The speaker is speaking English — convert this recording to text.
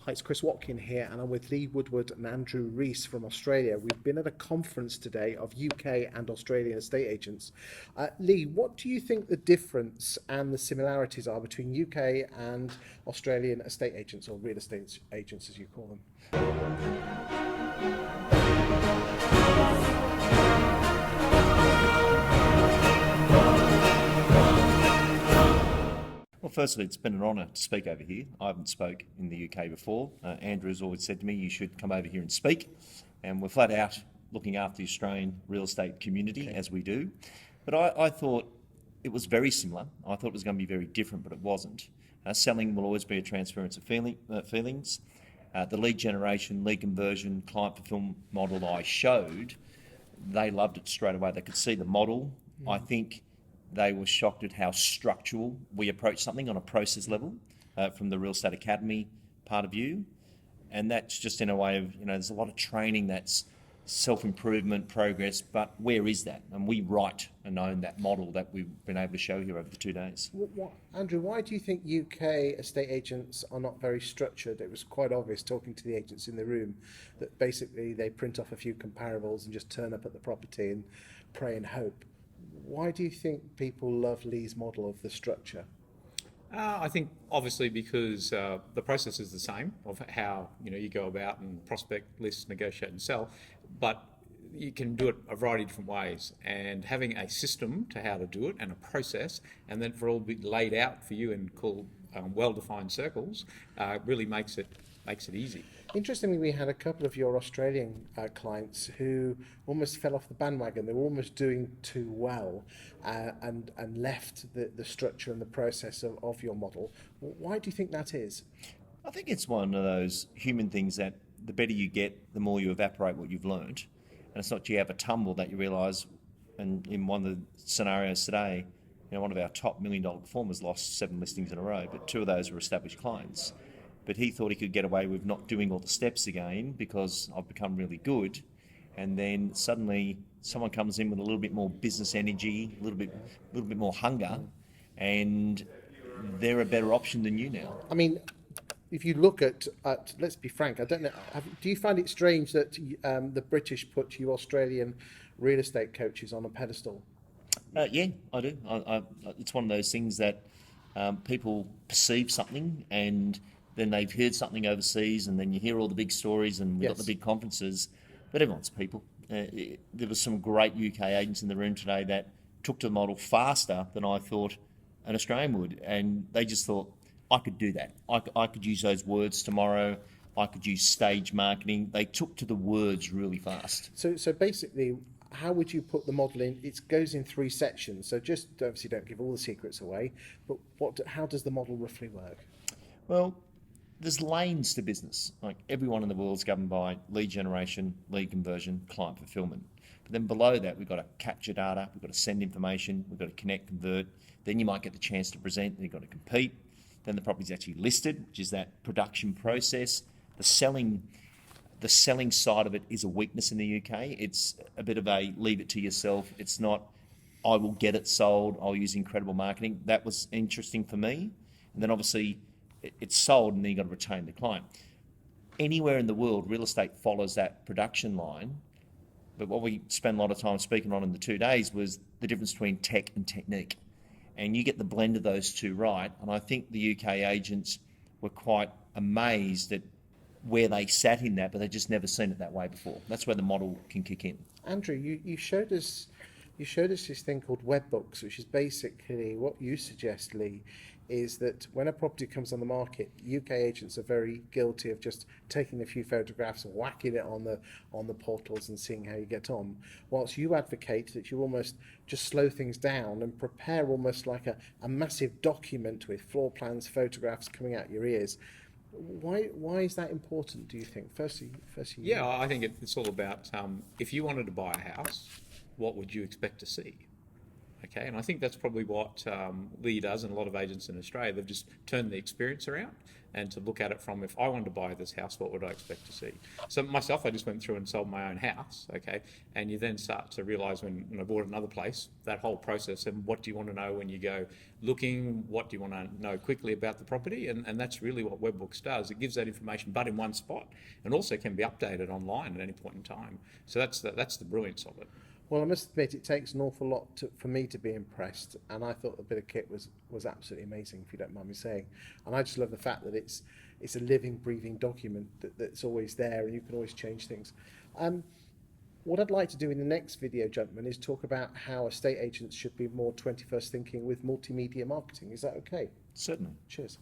Hi, it's Chris Watkin here, and I'm with Lee Woodward and Andrew Reece from Australia. We've been at a conference today of UK and Australian estate agents. Lee, what do you think the difference and the similarities are between UK and Australian estate agents, or real estate agents as you call them? Well, firstly, it's been an honour to speak over here. I haven't spoke in the UK before. Andrew has always said to me, you should come over here and speak. And we're flat out looking after the Australian real estate community, as we do. But I thought it was very similar. I thought it was going to be very different, but it wasn't. Selling will always be a transference of feelings. The lead generation, lead conversion, client fulfillment model I showed, they loved it straight away. They could see the model. I think they were shocked at how structural we approach something on a process level from the Real Estate Academy part of view. And that's just in a way of, there's a lot of training that's self-improvement, progress, but where is that? And we write and own that model that we've been able to show here over the 2 days. Andrew, why do you think UK estate agents are not very structured? It was quite obvious talking to the agents in the room that basically they print off a few comparables and just turn up at the property and pray and hope. Why do you think people love Lee's model of the structure? I think obviously because the process is the same of how you go about and prospect, list, negotiate and sell, but you can do it a variety of different ways, and having a system to how to do it and a process, and then for all to be laid out for you and called well-defined circles, really makes it easy. Interestingly, we had a couple of your Australian clients who almost fell off the bandwagon. They were almost doing too well and left the structure and the process of your model. Why do you think that is? I think it's one of those human things that the better you get, the more you evaporate what you've learned. And it's not you have a tumble that you realise, and in one of the scenarios today, one of our top $1 million performers lost 7 listings in a row, but 2 of those were established clients. But he thought he could get away with not doing all the steps again because I've become really good. And then suddenly someone comes in with a little bit more business energy, a little bit more hunger, and they're a better option than you now. I mean, if you look at let's be frank, I don't know, do you find it strange that the British put you Australian real estate coaches on a pedestal? Yeah, I do. It's one of those things that people perceive something, and then they've heard something overseas, and then you hear all the big stories, and we've got the big conferences, but everyone's people. There was some great UK agents in the room today that took to the model faster than I thought an Australian would, and they just thought, I could do that. I could use those words tomorrow. I could use stage marketing. They took to the words really fast. So basically, how would you put the model in? It goes in 3 sections, so just obviously don't give all the secrets away, but how does the model roughly work? Well, there's lanes to business. Like everyone in the world is governed by lead generation, lead conversion, client fulfillment. But then below that, we've got to capture data, we've got to send information, we've got to connect, convert. Then you might get the chance to present, then you've got to compete. Then the property's actually listed, which is that production process. The selling side of it is a weakness in the UK. It's a bit of a leave it to yourself. It's not, I will get it sold, I'll use incredible marketing. That was interesting for me. And then obviously, it's sold, and then you've got to retain the client. Anywhere in the world, real estate follows that production line. But what we spent a lot of time speaking on in the 2 days was the difference between tech and technique. And you get the blend of those two right. And I think the UK agents were quite amazed at where they sat in that, but they'd just never seen it that way before. That's where the model can kick in. Andrew, you showed us this thing called webbooks, which is basically what you suggest, Lee, is that when a property comes on the market, UK agents are very guilty of just taking a few photographs and whacking it on the portals and seeing how you get on, whilst you advocate that you almost just slow things down and prepare almost like a massive document with floor plans, photographs coming out your ears. Why is that important, do you think? Firstly, Yeah, I think it's all about if you wanted to buy a house, what would you expect to see? Okay, and I think that's probably what Lee does, and a lot of agents in Australia. They've just turned the experience around and to look at it from, if I wanted to buy this house, what would I expect to see? So myself, I just went through and sold my own house, okay, and you then start to realise when I bought another place, that whole process, and what do you want to know when you go looking, what do you want to know quickly about the property, and that's really what Webbooks does. It gives that information, but in one spot, and also can be updated online at any point in time. So that's the brilliance of it. Well, I must admit, it takes an awful lot for me to be impressed, and I thought the bit of kit was absolutely amazing, if you don't mind me saying. And I just love the fact that it's a living, breathing document that's always there, and you can always change things. What I'd like to do in the next video, gentlemen, is talk about how estate agents should be more 21st thinking with multimedia marketing. Is that okay? Certainly. Cheers.